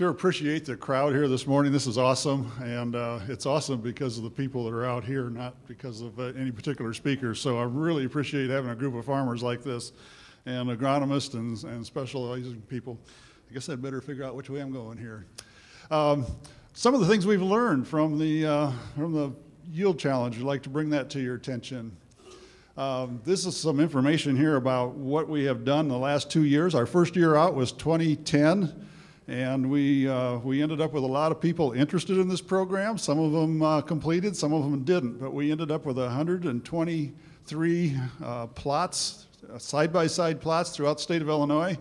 sure appreciate the crowd here this morning. This is awesome, and it's awesome because of the people that are out here, not because of any particular speakers. So I really appreciate having a group of farmers like this, and agronomists and specializing people. I guess I'd better figure out which way I'm going here. Some of the things we've learned from the yield challenge, I'd like to bring that to your attention. This is some information here about what we have done the last 2 years. Our first year out was 2010, and we ended up with a lot of people interested in this program. Some of them completed, some of them didn't, but we ended up with 123 plots, side-by-side plots throughout the state of Illinois.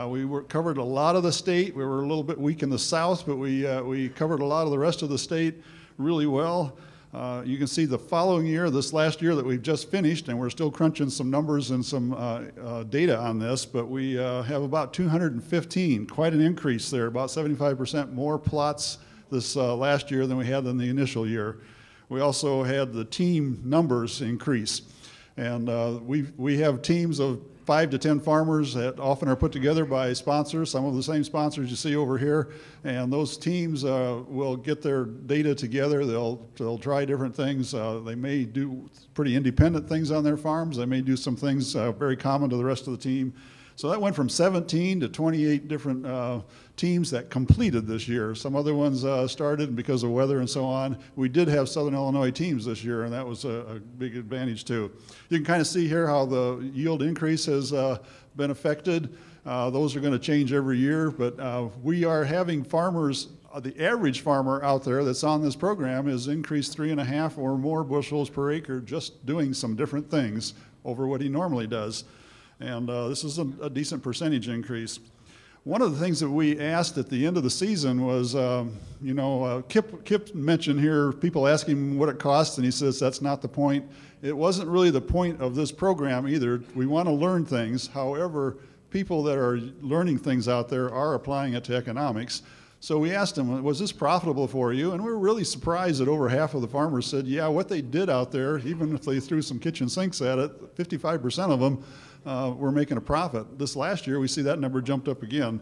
We covered a lot of the state. We were a little bit weak in the south, but we covered a lot of the rest of the state really well. You can see the following year, this last year that we've just finished, and we're still crunching some numbers and some data on this, but we have about 215, quite an increase there, about 75% more plots this last year than we had in the initial year. We also had the team numbers increase, and we have teams of 5 to 10 farmers that often are put together by sponsors, some of the same sponsors you see over here, and those teams will get their data together. They'll try different things. They may do pretty independent things on their farms. They may do some things very common to the rest of the team. So that went from 17 to 28 different teams that completed this year. Some other ones started because of weather and so on. We did have Southern Illinois teams this year, and that was a big advantage too. You can kind of see here how the yield increase has been affected. Those are going to change every year, but we are having farmers, the average farmer out there that's on this program has increased 3.5 or more bushels per acre just doing some different things over what he normally does. And this is a decent percentage increase. One of the things that we asked at the end of the season was, Kip mentioned here, people ask him what it costs, and he says that's not the point. It wasn't really the point of this program either. We want to learn things. However, people that are learning things out there are applying it to economics. So we asked them, was this profitable for you? And we were really surprised that over half of the farmers said, yeah, what they did out there, even if they threw some kitchen sinks at it, 55% of them were making a profit. This last year, we see that number jumped up again.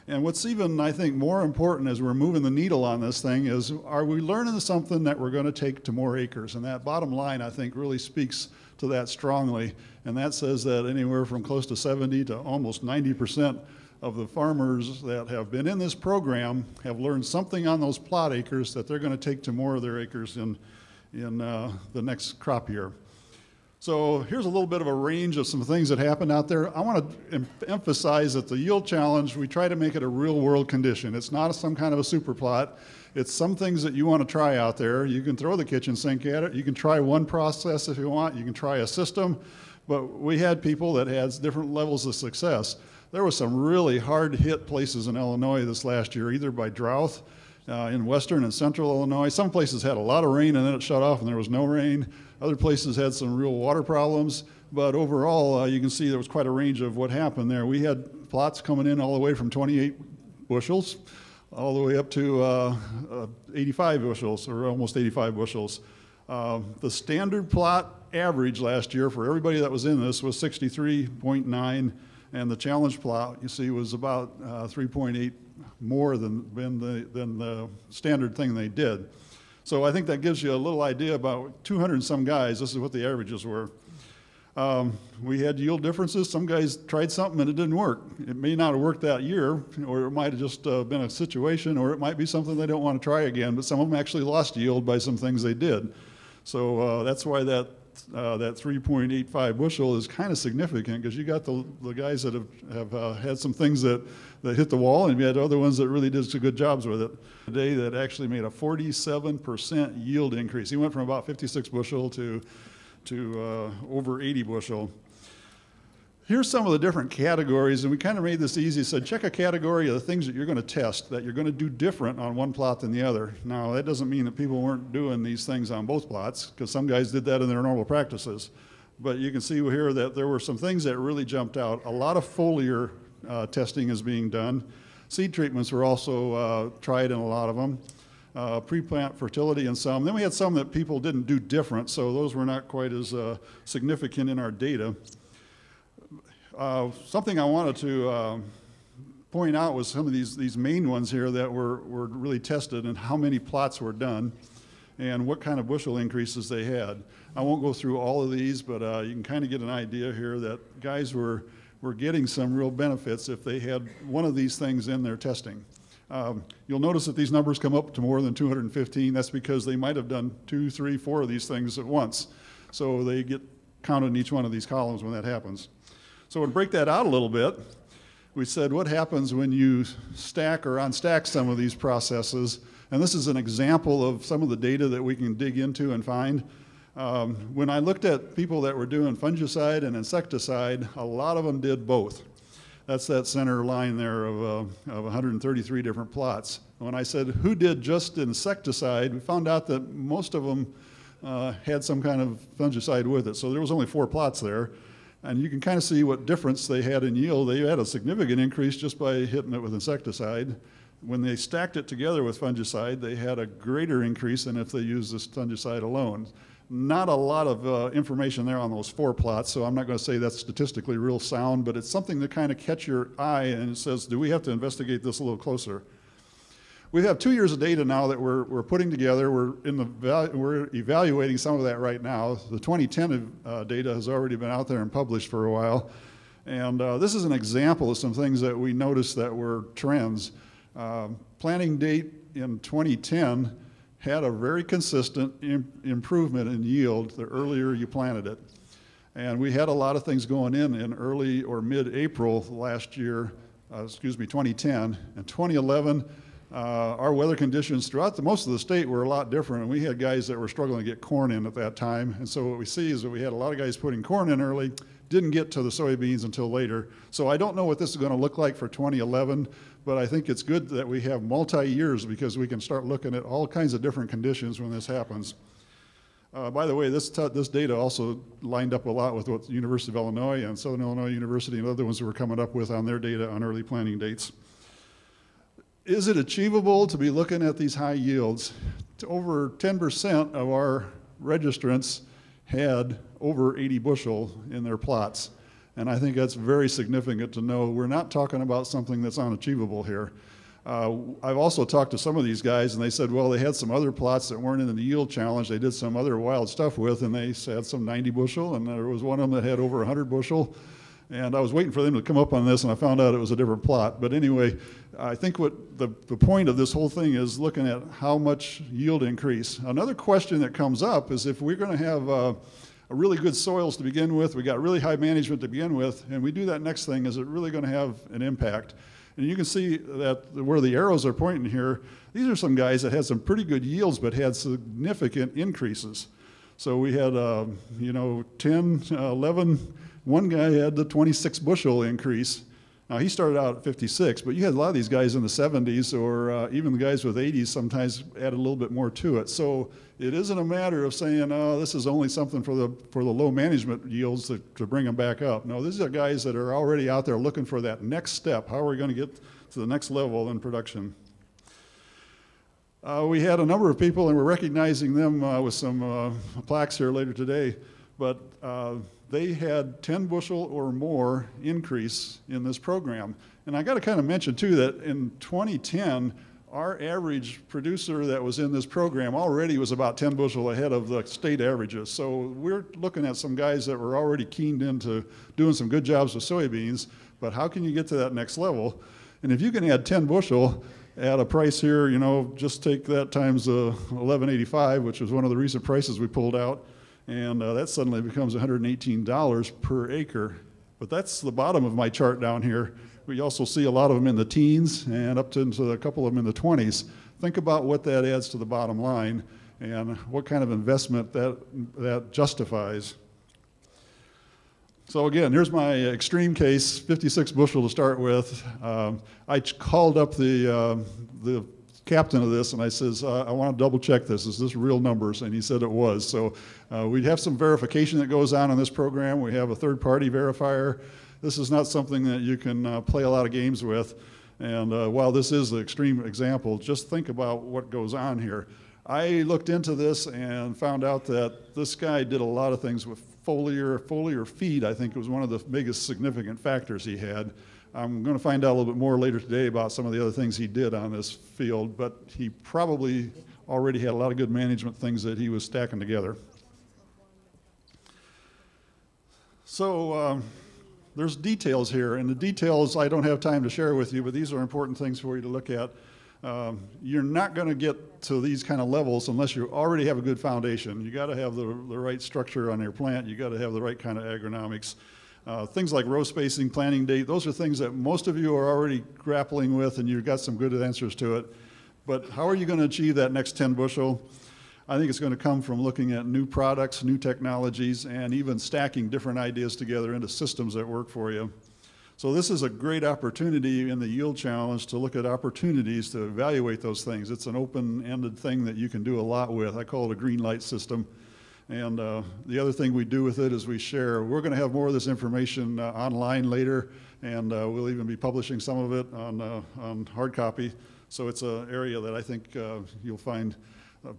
And what's even, I think, more important as we're moving the needle on this thing is, are we learning something that we're going to take to more acres? And that bottom line, I think, really speaks to that strongly. And that says that anywhere from close to 70 to almost 90% of the farmers that have been in this program have learned something on those plot acres that they're going to take to more of their acres in the next crop year. So here's a little bit of a range of some things that happened out there. I want to emphasize that the yield challenge, we try to make it a real world condition. It's not some kind of a super plot. It's some things that you want to try out there. You can throw the kitchen sink at it. You can try one process if you want. You can try a system. But we had people that had different levels of success. There were some really hard hit places in Illinois this last year, either by drought in western and central Illinois. Some places had a lot of rain and then it shut off and there was no rain. Other places had some real water problems, but overall you can see there was quite a range of what happened there. We had plots coming in all the way from 28 bushels all the way up to 85 bushels, or almost 85 bushels. The standard plot average last year for everybody that was in this was 63.9, and the challenge plot, you see, was about 3.8 more than the standard thing they did. So I think that gives you a little idea about 200 and some guys. This is what the averages were. We had yield differences. Some guys tried something and it didn't work. It may not have worked that year, or it might have just been a situation, or it might be something they don't want to try again, but some of them actually lost yield by some things they did. So that's why that 3.85 bushel is kind of significant, because you got the guys that have had some things that hit the wall, and you had other ones that really did some good jobs with it. Today that actually made a 47% yield increase. He went from about 56 bushel to over 80 bushel. Here's some of the different categories, and we kind of made this easy. So check a category of the things that you're going to test, that you're going to do different on one plot than the other. Now, that doesn't mean that people weren't doing these things on both plots, because some guys did that in their normal practices. But you can see here that there were some things that really jumped out. A lot of foliar testing is being done. Seed treatments were also tried in a lot of them. Pre-plant fertility in some. Then we had some that people didn't do different, so those were not quite as significant in our data. Something I wanted to point out was some of these main ones here that were really tested and how many plots were done and what kind of bushel increases they had. I won't go through all of these, but you can kind of get an idea here that guys were getting some real benefits if they had one of these things in their testing. You'll notice that these numbers come up to more than 215. That's because they might have done 2, 3, 4 of these things at once. So they get counted in each one of these columns when that happens. So to break that out a little bit, we said what happens when you stack or unstack some of these processes. And this is an example of some of the data that we can dig into and find. When I looked at people that were doing fungicide and insecticide, a lot of them did both. That's that center line there of 133 different plots. When I said who did just insecticide, we found out that most of them had some kind of fungicide with it. So there was only 4 plots there. And you can kind of see what difference they had in yield. They had a significant increase just by hitting it with insecticide. When they stacked it together with fungicide, they had a greater increase than if they used this fungicide alone. Not a lot of information there on those 4 plots, so I'm not going to say that's statistically real sound, but it's something to kind of catch your eye, and it says, do we have to investigate this a little closer? We have 2 years of data now that we're putting together. We're evaluating some of that right now. The 2010 data has already been out there and published for a while, and this is an example of some things that we noticed that were trends. Planting date in 2010 had a very consistent improvement in yield the earlier you planted it. And we had a lot of things going in early or mid-April last year, 2010. In 2011, our weather conditions throughout most of the state were a lot different, and we had guys that were struggling to get corn in at that time. And so what we see is that we had a lot of guys putting corn in early, didn't get to the soybeans until later. So I don't know what this is going to look like for 2011, but I think it's good that we have multi-years because we can start looking at all kinds of different conditions when this happens. By the way, this data also lined up a lot with what the University of Illinois and Southern Illinois University and other ones were coming up with on their data on early planting dates. Is it achievable to be looking at these high yields? Over 10% of our registrants had over 80 bushel in their plots. And I think that's very significant to know we're not talking about something that's unachievable here. I've also talked to some of these guys and they said, well, they had some other plots that weren't in the yield challenge they did some other wild stuff with, and they had some 90 bushel, and there was one of them that had over 100 bushel. And I was waiting for them to come up on this, and I found out it was a different plot. But anyway, I think what the point of this whole thing is looking at how much yield increase. Another question that comes up is if we're going to have a really good soils to begin with, we got really high management to begin with, and we do that next thing, is it really going to have an impact? And you can see that where the arrows are pointing here, these are some guys that had some pretty good yields but had significant increases. So we had, 10, 11, one guy had the 26 bushel increase. Now he started out at 56, but you had a lot of these guys in the 70s, or even the guys with 80s sometimes add a little bit more to it. So it isn't a matter of saying, oh, this is only something for the low management yields to bring them back up. No, these are guys that are already out there looking for that next step. How are we going to get to the next level in production? We had a number of people, and we're recognizing them with some plaques here later today, but they had 10 bushel or more increase in this program. And I got to kind of mention too that in 2010, our average producer that was in this program already was about 10 bushel ahead of the state averages. So we're looking at some guys that were already keened into doing some good jobs with soybeans, but how can you get to that next level? And if you can add 10 bushel at a price here, just take that times $11.85, which was one of the recent prices we pulled out, and that suddenly becomes $118 per acre. But that's the bottom of my chart down here. We also see a lot of them in the teens and up to a couple of them in the 20s. Think about what that adds to the bottom line and what kind of investment that justifies. So again, here's my extreme case, 56 bushel to start with. I called up the captain of this and I says, I want to double check this. Is this real numbers? And he said it was. So we have some verification that goes on in this program. We have a third-party verifier. This is not something that you can play a lot of games with. And while this is the extreme example, just think about what goes on here. I looked into this and found out that this guy did a lot of things with foliar feed, I think, was one of the biggest significant factors he had. I'm going to find out a little bit more later today about some of the other things he did on this field, but he probably already had a lot of good management things that he was stacking together. So there's details here, and the details I don't have time to share with you, but these are important things for you to look at. You're not going to get to these kind of levels unless you already have a good foundation. You got to have the right structure on your plant. You got to have the right kind of agronomics. Things like row spacing, planting date, those are things that most of you are already grappling with, and you've got some good answers to it. But how are you going to achieve that next 10 bushel? I think it's going to come from looking at new products, new technologies, and even stacking different ideas together into systems that work for you. So this is a great opportunity in the yield challenge to look at opportunities to evaluate those things. It's an open-ended thing that you can do a lot with. I call it a green light system. And the other thing we do with it is we share. We're going to have more of this information online later, and we'll even be publishing some of it on hard copy. So it's an area that I think you'll find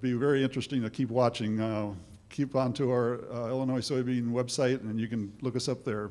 be very interesting to keep watching. Keep on to our Illinois Soybean website, and you can look us up there.